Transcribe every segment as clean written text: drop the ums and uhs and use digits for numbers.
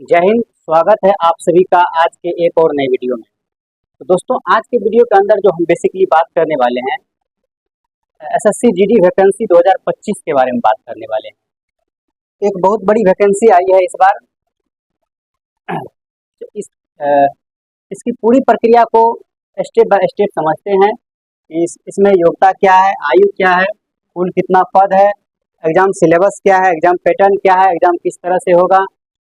जय हिंद। स्वागत है आप सभी का आज के एक और नए वीडियो में। तो दोस्तों, आज के वीडियो के अंदर जो हम बेसिकली बात करने वाले हैं, एसएससी जीडी वैकेंसी 2025 के बारे में बात करने वाले हैं। एक बहुत बड़ी वैकेंसी आई है इस बार। तो इसकी पूरी प्रक्रिया को स्टेप बाय स्टेप समझते हैं। इसमें योग्यता क्या है, आयु क्या है, कुल कितना पद है, एग्जाम सिलेबस क्या है, एग्जाम पैटर्न क्या है, एग्जाम किस तरह से होगा,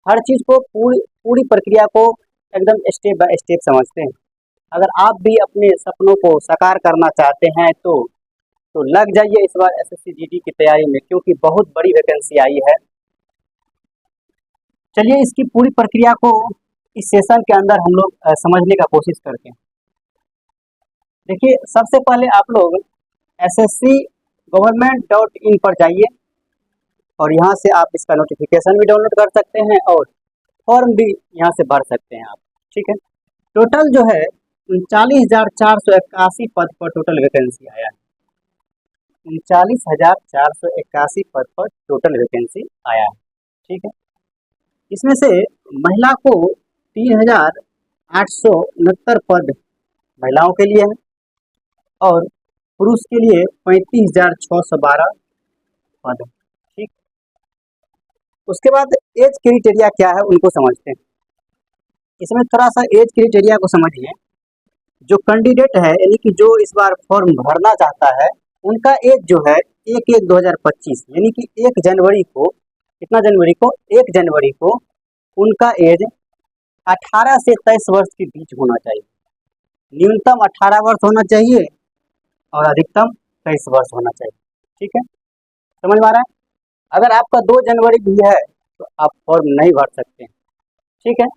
हर चीज़ को पूरी प्रक्रिया को एकदम स्टेप बाय स्टेप समझते हैं। अगर आप भी अपने सपनों को साकार करना चाहते हैं तो लग जाइए इस बार एसएससी जीडी की तैयारी में, क्योंकि बहुत बड़ी वैकेंसी आई है। चलिए इसकी पूरी प्रक्रिया को इस सेशन के अंदर हम लोग समझने का कोशिश करते हैं। देखिए, सबसे पहले आप लोग sscgovernment.in पर जाइए और यहाँ से आप इसका नोटिफिकेशन भी डाउनलोड कर सकते हैं और फॉर्म भी यहाँ से भर सकते हैं आप। ठीक है, टोटल जो है 39,481 पद पर टोटल वैकेंसी आया है। 39,481 पद पर टोटल वैकेंसी आया है। ठीक है, इसमें से महिला को 3,869 पद महिलाओं के लिए है और पुरुष के लिए 35,612 पद है। ठीक, उसके बाद एज क्राइटेरिया क्या है उनको समझते हैं। इसमें थोड़ा सा एज क्राइटेरिया को समझिए। जो कैंडिडेट है, यानी कि जो इस बार फॉर्म भरना चाहता है, उनका एज जो है 1/1/2025 यानी कि 1 जनवरी को, कितना जनवरी को, 1 जनवरी को उनका एज 18 से 23 वर्ष के बीच होना चाहिए। न्यूनतम 18 वर्ष होना चाहिए और अधिकतम 23 वर्ष होना चाहिए। ठीक है, समझ में आ रहा है। अगर आपका 2 जनवरी भी है तो आप फॉर्म नहीं भर सकते हैं। ठीक है,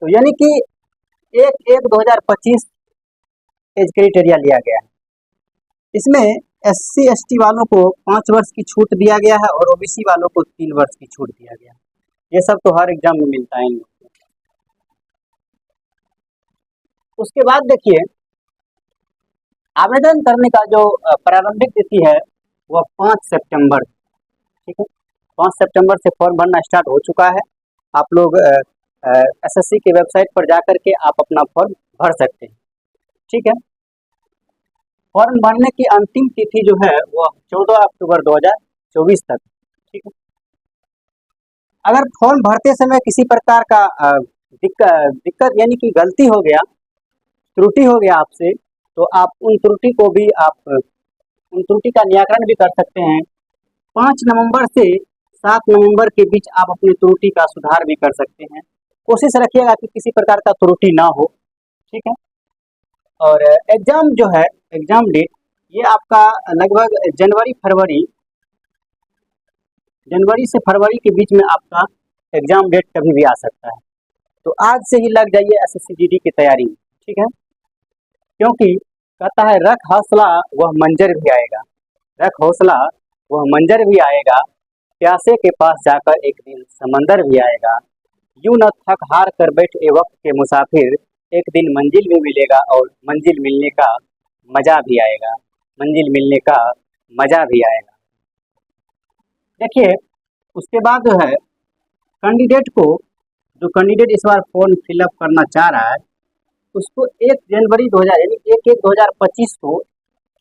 तो यानी कि 1/1/2025 एज क्राइटेरिया लिया गया है। इसमें SC ST वालों को 5 वर्ष की छूट दिया गया है और OBC वालों को 3 वर्ष की छूट दिया गया है। ये सब तो हर एग्जाम में मिलता है। उसके बाद देखिए, आवेदन करने का जो प्रारंभिक तिथि है वह 5 सितंबर। ठीक है, 5 सितंबर से फॉर्म भरना स्टार्ट हो चुका है। आप लोग एसएससी के वेबसाइट पर जाकर के आप अपना फॉर्म भर सकते हैं। ठीक है, फॉर्म भरने की अंतिम तिथि जो है वह 14 अक्टूबर 2024 तक। ठीक है, अगर फॉर्म भरते समय किसी प्रकार का दिक्कत यानी कि गलती हो गया, त्रुटि हो गया आपसे, तो आप उन त्रुटि का निराकरण भी कर सकते हैं। 5 नवंबर से 7 नवंबर के बीच आप अपनी त्रुटि का सुधार भी कर सकते हैं। कोशिश रखिएगा कि किसी प्रकार का त्रुटि ना हो। ठीक है, और एग्जाम जो है, एग्जाम डेट ये आपका लगभग जनवरी से फरवरी के बीच में आपका एग्जाम डेट कभी भी आ सकता है। तो आज से ही लग जाइए एसएससी जीडी की तैयारी में। ठीक है, क्योंकि कहता है रख हौसला वह मंजर भी आएगा, रख हौसला वह मंजर भी आएगा, प्यासे के पास जाकर एक दिन समंदर भी आएगा। यूं न थक हार कर बैठ ए वक्त के मुसाफिर, एक दिन मंजिल भी मिलेगा और मंजिल मिलने का मजा भी आएगा, मंजिल मिलने का मजा भी आएगा। देखिए, उसके बाद जो है कैंडिडेट इस बार फॉर्म फिलअप करना चाह रहा है, उसको 1 जनवरी 2000 यानी 1/1/2025 को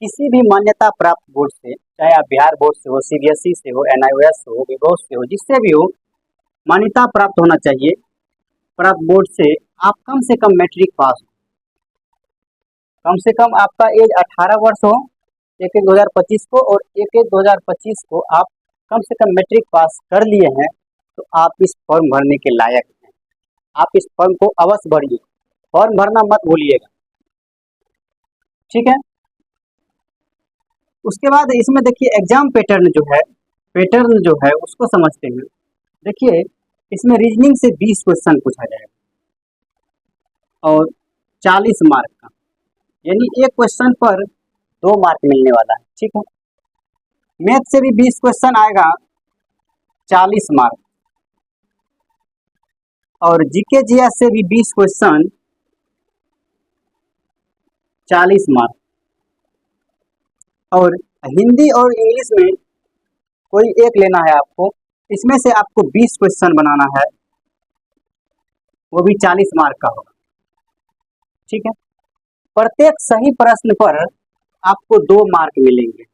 किसी भी मान्यता प्राप्त बोर्ड से, चाहे आप बिहार बोर्ड से हो, CBSE से हो, NIOS से हो, विभोस से हो, जिससे भी हो, मान्यता प्राप्त होना चाहिए प्राप्त बोर्ड से, आप कम से कम मैट्रिक पास हो। कम से कम आपका एज 18 वर्ष हो 1/1/2025 को, और 1/1/2025 को आप कम से कम मैट्रिक पास कर लिए हैं, तो आप इस फॉर्म भरने के लायक हैं। आप इस फॉर्म को अवश्य भरिए, फॉर्म भरना मत भूलिएगा। ठीक है, उसके बाद इसमें देखिए एग्जाम पैटर्न जो है उसको समझते हैं। देखिए, इसमें रीजनिंग से 20 क्वेश्चन पूछा जाएगा और 40 मार्क का, यानी एक क्वेश्चन पर 2 मार्क मिलने वाला है। ठीक है, मैथ से भी 20 क्वेश्चन आएगा, 40 मार्क, और जीके जीएस से भी 20 क्वेश्चन, 40 मार्क, और हिंदी और इंग्लिश में कोई एक लेना है आपको, इसमें से आपको 20 क्वेश्चन बनाना है, वो भी 40 मार्क का होगा। ठीक है, प्रत्येक सही प्रश्न पर आपको 2 मार्क मिलेंगे,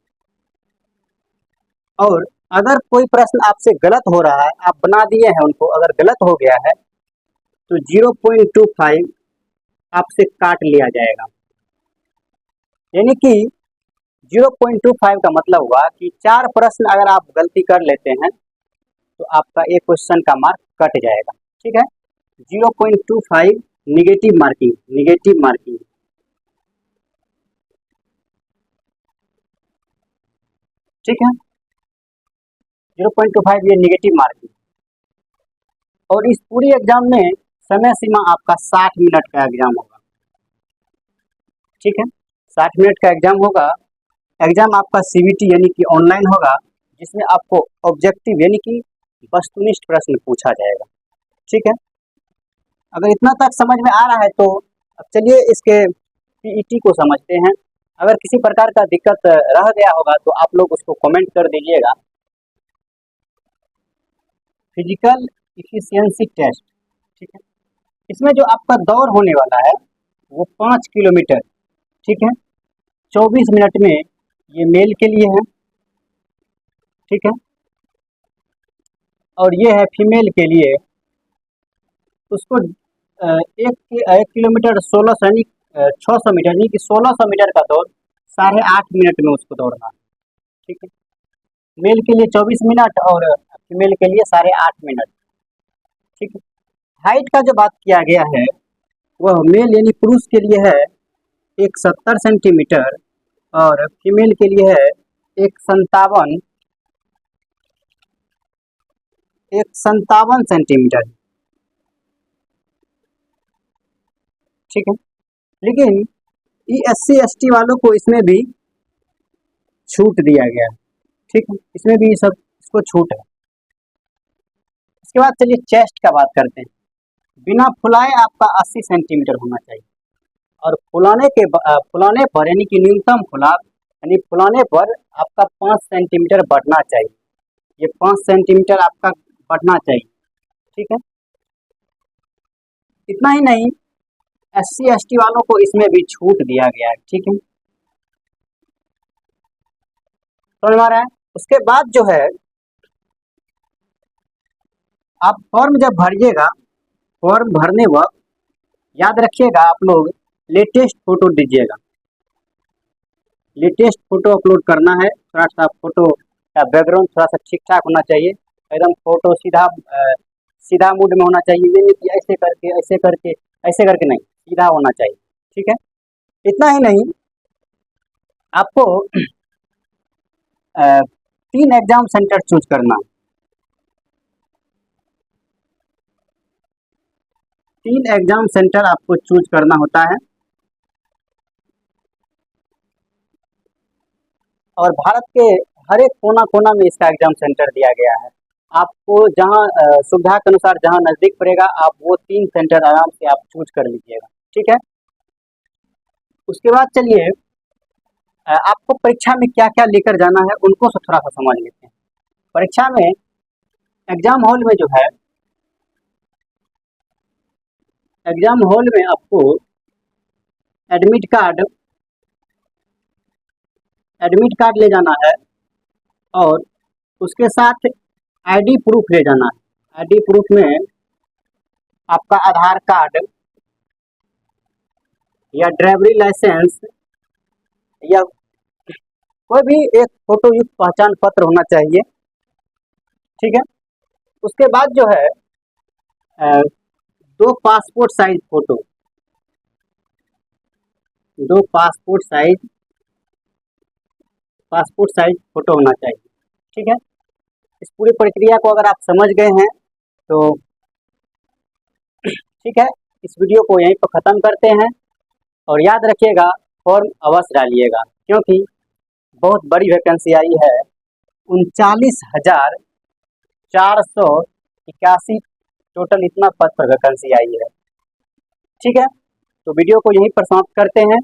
और अगर कोई प्रश्न आपसे गलत हो रहा है, आप बना दिए हैं उनको, अगर गलत हो गया है तो 0.25 आपसे काट लिया जाएगा। यानी कि 0.25 का मतलब हुआ कि 4 प्रश्न अगर आप गलती कर लेते हैं तो आपका एक क्वेश्चन का मार्क कट जाएगा। ठीक है, 0.25 निगेटिव मार्किंग, निगेटिव मार्किंग। ठीक है, 0.25 ये निगेटिव मार्किंग। और इस पूरी एग्जाम में समय सीमा आपका 60 मिनट का एग्जाम होगा। ठीक है, 60 मिनट का एग्जाम होगा। एग्जाम आपका सीबीटी यानी कि ऑनलाइन होगा, जिसमें आपको ऑब्जेक्टिव यानी कि वस्तुनिष्ठ प्रश्न पूछा जाएगा। ठीक है, अगर इतना तक समझ में आ रहा है तो अब चलिए इसके पीईटी को समझते हैं। अगर किसी प्रकार का दिक्कत रह गया होगा तो आप लोग उसको कमेंट कर दीजिएगा। Physical efficiency test. ठीक है, इसमें जो आपका दौड़ होने वाला है वो 5 किलोमीटर। ठीक है, 24 मिनट में ये मेल के लिए है। ठीक है, और ये है फीमेल के लिए। उसको 1 किलोमीटर 1600 यानी 600 मीटर यानी कि 1600 मीटर का दौड़ 8.5 मिनट में उसको दौड़ना है। ठीक है, मेल के लिए 24 मिनट और फीमेल के लिए 8.5 मिनट। ठीक है, हाइट का जो बात किया गया है वह मेल यानी पुरुष के लिए है 170 सेंटीमीटर और फीमेल के लिए है 157 सेंटीमीटर। ठीक है, लेकिन SC ST वालों को इसमें भी छूट दिया गया है। ठीक है, इसमें भी सब इसको छूट है। इसके बाद चलिए चेस्ट का बात करते हैं। बिना फुलाए आपका 80 सेंटीमीटर होना चाहिए, और फुलाने पर यानी कि न्यूनतम फुलाव यानी फुलाने पर आपका 5 सेंटीमीटर बढ़ना चाहिए। ये 5 सेंटीमीटर आपका बढ़ना चाहिए। ठीक है, इतना ही नहीं, SC ST वालों को इसमें भी छूट दिया गया है। ठीक है, समझ में आ रहा है। उसके बाद जो है आप फॉर्म जब भरिएगा, फॉर्म भरने वक्त याद रखिएगा आप लोग लेटेस्ट फोटो दीजिएगा। लेटेस्ट फोटो अपलोड करना है। थोड़ा सा फोटो का बैकग्राउंड थोड़ा सा ठीक ठाक होना चाहिए, एकदम फोटो सीधा मूड में होना चाहिए। ये नहीं कि ऐसे करके ऐसे करके ऐसे करके, नहीं, सीधा होना चाहिए। ठीक है, इतना ही नहीं, आपको 3 एग्जाम सेंटर चूज करना। 3 एग्जाम सेंटर आपको चूज करना होता है, और भारत के हर एक कोना कोना में इसका एग्जाम सेंटर दिया गया है। आपको जहां सुविधा के अनुसार जहां नज़दीक पड़ेगा, आप वो 3 सेंटर आराम से आप चूज कर लीजिएगा। ठीक है, उसके बाद चलिए आपको परीक्षा में क्या क्या लेकर जाना है उनको से थोड़ा सा समझ लेते हैं। परीक्षा में एग्जाम हॉल में जो है, एग्जाम हॉल में आपको एडमिट कार्ड ले जाना है, और उसके साथ आईडी प्रूफ ले जाना है। आईडी प्रूफ में आपका आधार कार्ड या ड्राइवरी लाइसेंस या कोई भी एक फोटो युक्त पहचान पत्र होना चाहिए। ठीक है, उसके बाद जो है 2 passport size photo, 2 passport size photo होना चाहिए। ठीक है, इस पूरी प्रक्रिया को अगर आप समझ गए हैं तो ठीक है, इस वीडियो को यहीं पर ख़त्म करते हैं। और याद रखिएगा फॉर्म अवश्य डालिएगा, क्योंकि बहुत बड़ी वैकेंसी आई है। 39,481 टोटल इतना पद पर वैकेंसी आई है। ठीक है, तो वीडियो को यहीं पर समाप्त करते हैं।